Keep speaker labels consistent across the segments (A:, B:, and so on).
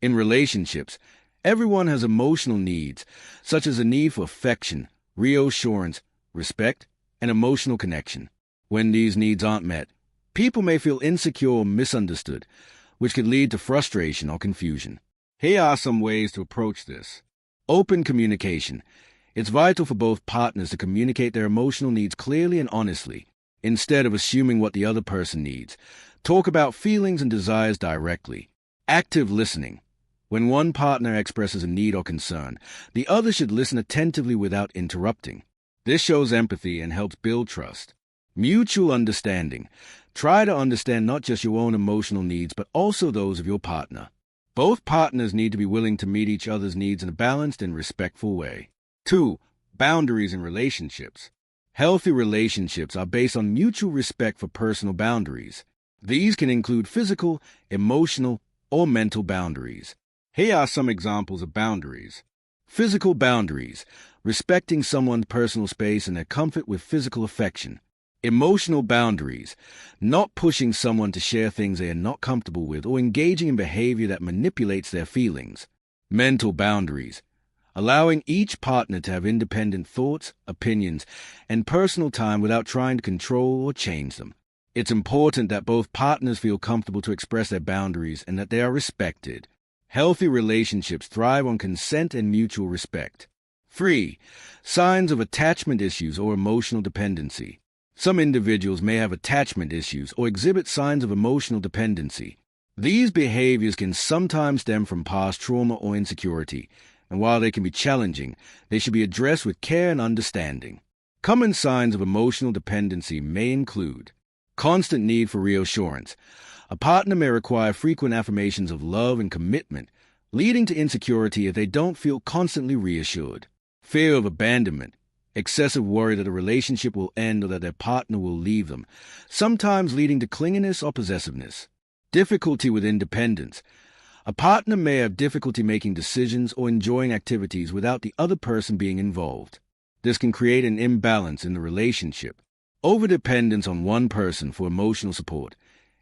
A: In relationships, everyone has emotional needs, such as a need for affection, reassurance, respect, and emotional connection. When these needs aren't met, people may feel insecure or misunderstood, which could lead to frustration or confusion. Here are some ways to approach this. Open communication. It's vital for both partners to communicate their emotional needs clearly and honestly, instead of assuming what the other person needs. Talk about feelings and desires directly. Active listening. When one partner expresses a need or concern, the other should listen attentively without interrupting. This shows empathy and helps build trust. Mutual understanding. Try to understand not just your own emotional needs, but also those of your partner. Both partners need to be willing to meet each other's needs in a balanced and respectful way. 2. Boundaries in relationships. Healthy relationships are based on mutual respect for personal boundaries. These can include physical, emotional, or mental boundaries. Here are some examples of boundaries. Physical boundaries. Respecting someone's personal space and their comfort with physical affection. Emotional boundaries. Not pushing someone to share things they are not comfortable with or engaging in behavior that manipulates their feelings. Mental boundaries. Allowing each partner to have independent thoughts, opinions, and personal time without trying to control or change them. It's important that both partners feel comfortable to express their boundaries and that they are respected. Healthy relationships thrive on consent and mutual respect. 3. Signs of attachment issues or emotional dependency. Some individuals may have attachment issues or exhibit signs of emotional dependency. These behaviors can sometimes stem from past trauma or insecurity, and while they can be challenging, they should be addressed with care and understanding. Common signs of emotional dependency may include constant need for reassurance. A partner may require frequent affirmations of love and commitment, leading to insecurity if they don't feel constantly reassured. Fear of abandonment. Excessive worry that a relationship will end or that their partner will leave them, sometimes leading to clinginess or possessiveness. Difficulty with independence. A partner may have difficulty making decisions or enjoying activities without the other person being involved. This can create an imbalance in the relationship. Overdependence on one person for emotional support.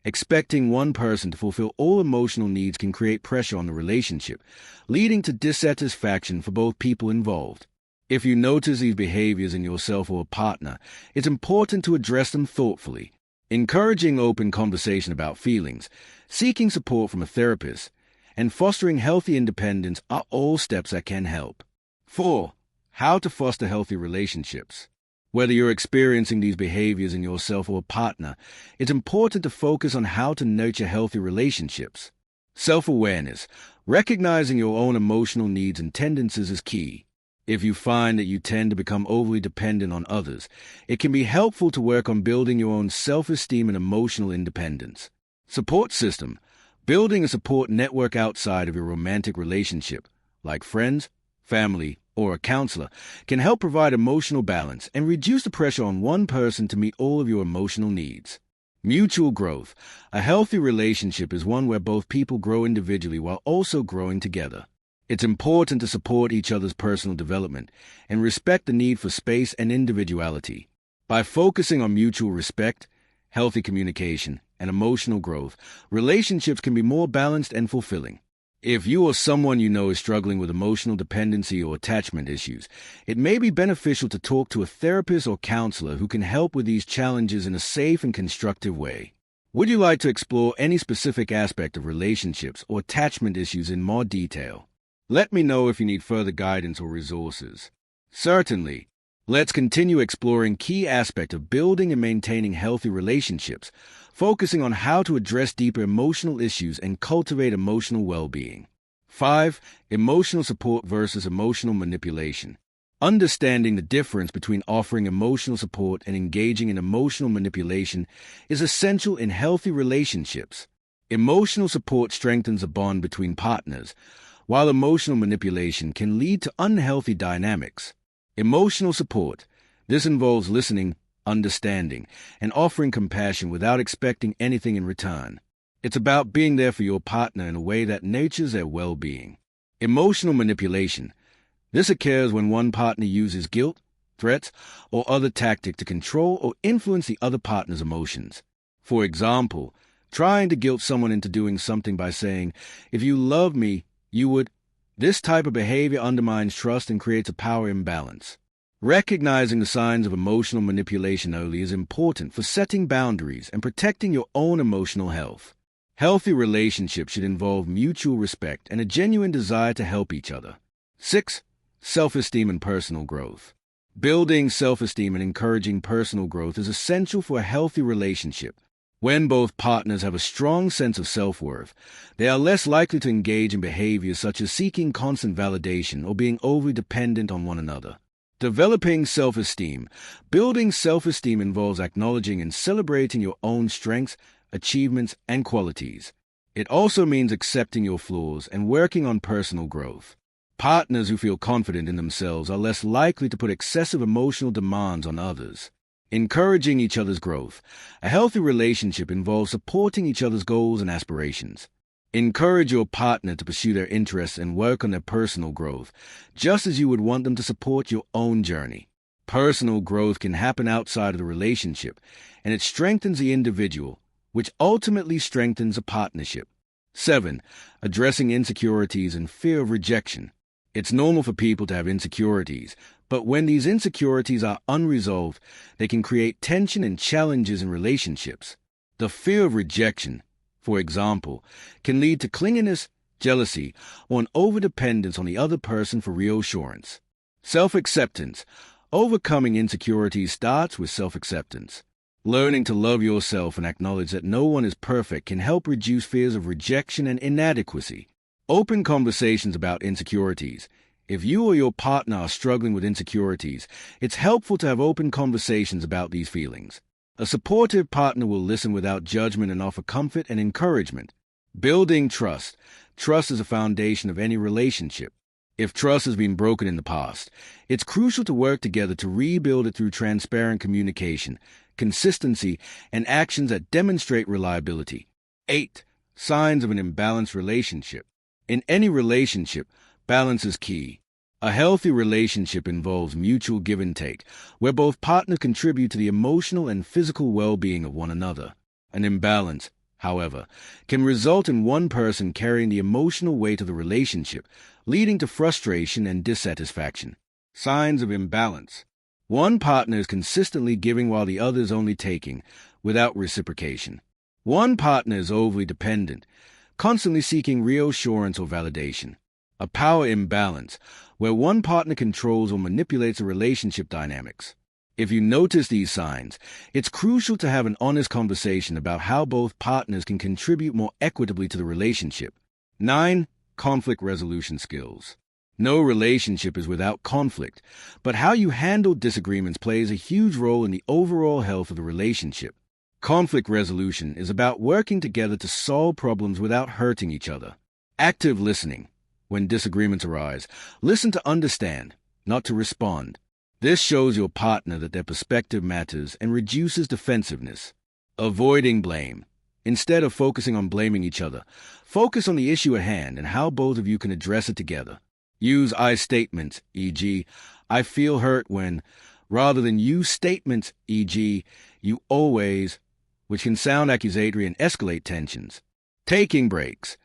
A: Expecting one person to fulfill all emotional needs can create pressure on the relationship, leading to dissatisfaction for both people involved. If you notice these behaviors in yourself or a partner, it's important to address them thoughtfully. Encouraging open conversation about feelings, seeking support from a therapist, and fostering healthy independence are all steps that can help. 4. How to foster healthy relationships. Whether you're experiencing these behaviors in yourself or a partner, it's important to focus on how to nurture healthy relationships. Self-awareness. Recognizing your own emotional needs and tendencies is key. If you find that you tend to become overly dependent on others, it can be helpful to work on building your own self-esteem and emotional independence. Support system. Building a support network outside of your romantic relationship, like friends, family, or a counselor, can help provide emotional balance and reduce the pressure on one person to meet all of your emotional needs. Mutual growth. A healthy relationship is one where both people grow individually while also growing together. It's important to support each other's personal development and respect the need for space and individuality. By focusing on mutual respect, healthy communication, and emotional growth, relationships can be more balanced and fulfilling. If you or someone you know is struggling with emotional dependency or attachment issues, it may be beneficial to talk to a therapist or counselor who can help with these challenges in a safe and constructive way. Would you like to explore any specific aspect of relationships or attachment issues in more detail? Let me know if you need further guidance or resources. Certainly. Let's continue exploring key aspects of building and maintaining healthy relationships, focusing on how to address deeper emotional issues and cultivate emotional well-being. 5. Emotional support versus emotional manipulation. Understanding the difference between offering emotional support and engaging in emotional manipulation is essential in healthy relationships. Emotional support strengthens a bond between partners, while emotional manipulation can lead to unhealthy dynamics. Emotional support. This involves listening, understanding, and offering compassion without expecting anything in return. It's about being there for your partner in a way that nurtures their well-being. Emotional manipulation. This occurs when one partner uses guilt, threats, or other tactic to control or influence the other partner's emotions. For example, trying to guilt someone into doing something by saying, "If you love me, you would. This type of behavior undermines trust and creates a power imbalance. Recognizing the signs of emotional manipulation early is important for setting boundaries and protecting your own emotional health. Healthy relationships should involve mutual respect and a genuine desire to help each other. 6. Self-esteem and personal growth. Building self-esteem and encouraging personal growth is essential for a healthy relationship. When both partners have a strong sense of self-worth, they are less likely to engage in behaviors such as seeking constant validation or being overly dependent on one another. Developing self-esteem. Building self-esteem involves acknowledging and celebrating your own strengths, achievements, and qualities. It also means accepting your flaws and working on personal growth. Partners who feel confident in themselves are less likely to put excessive emotional demands on others. Encouraging each other's growth. A healthy relationship involves supporting each other's goals and aspirations. Encourage your partner to pursue their interests and work on their personal growth, just as you would want them to support your own journey. Personal growth can happen outside of the relationship, and it strengthens the individual, which ultimately strengthens a partnership. 7. Addressing insecurities and fear of rejection. It's normal for people to have insecurities, but when these insecurities are unresolved, they can create tension and challenges in relationships. The fear of rejection, for example, can lead to clinginess, jealousy, or an overdependence on the other person for reassurance. Self-acceptance. Overcoming insecurities starts with self-acceptance. Learning to love yourself and acknowledge that no one is perfect can help reduce fears of rejection and inadequacy. Open conversations about insecurities. If you or your partner are struggling with insecurities, it's helpful to have open conversations about these feelings. A supportive partner will listen without judgment and offer comfort and encouragement. Building trust. Trust is a foundation of any relationship. If trust has been broken in the past, it's crucial to work together to rebuild it through transparent communication, consistency, and actions that demonstrate reliability. 8. Signs of an imbalanced relationship. In any relationship, balance is key. A healthy relationship involves mutual give and take, where both partners contribute to the emotional and physical well-being of one another. An imbalance, however, can result in one person carrying the emotional weight of the relationship, leading to frustration and dissatisfaction. Signs of imbalance. One partner is consistently giving while the other is only taking, without reciprocation. One partner is overly dependent, constantly seeking reassurance or validation. A power imbalance, where one partner controls or manipulates the relationship dynamics. If you notice these signs, it's crucial to have an honest conversation about how both partners can contribute more equitably to the relationship. 9. Conflict resolution skills. No relationship is without conflict, but how you handle disagreements plays a huge role in the overall health of the relationship. Conflict resolution is about working together to solve problems without hurting each other. Active listening. When disagreements arise, listen to understand, not to respond. This shows your partner that their perspective matters and reduces defensiveness. Avoiding blame. Instead of focusing on blaming each other, focus on the issue at hand and how both of you can address it together. Use I statements, e.g., I feel hurt when, rather than use statements, e.g., you always, which can sound accusatory and escalate tensions. Taking breaks.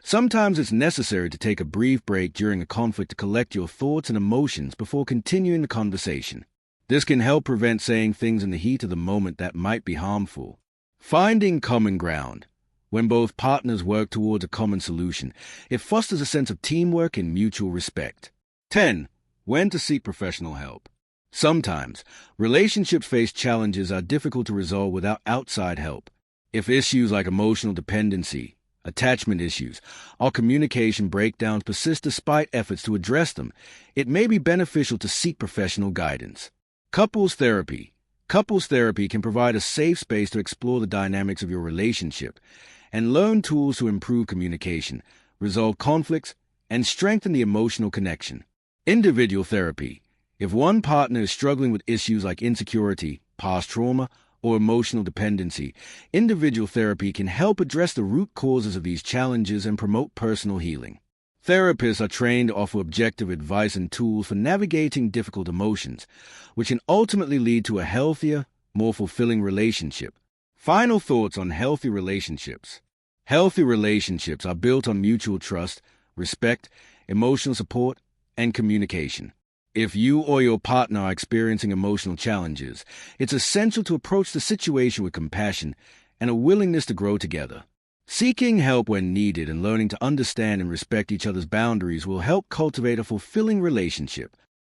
A: Sometimes it's necessary to take a brief break during a conflict to collect your thoughts and emotions before continuing the conversation. This can help prevent saying things in the heat of the moment that might be harmful. Finding common ground. When both partners work towards a common solution, it fosters a sense of teamwork and mutual respect. 10. When to seek professional help. Sometimes, relationships face challenges that are difficult to resolve without outside help. If issues like emotional dependency, attachment issues, or communication breakdowns persist despite efforts to address them, it may be beneficial to seek professional guidance. Couples therapy. Couples therapy can provide a safe space to explore the dynamics of your relationship and learn tools to improve communication, resolve conflicts, and strengthen the emotional connection. Individual therapy. If one partner is struggling with issues like insecurity, past trauma, or emotional dependency, individual therapy can help address the root causes of these challenges and promote personal healing. Therapists are trained to offer objective advice and tools for navigating difficult emotions, which can ultimately lead to a healthier, more fulfilling relationship. Final thoughts on healthy relationships. Healthy relationships are built on mutual trust, respect, emotional support, and communication. If you or your partner are experiencing emotional challenges, it's essential to approach the situation with compassion and a willingness to grow together. Seeking help when needed and learning to understand and respect each other's boundaries will help cultivate a fulfilling relationship.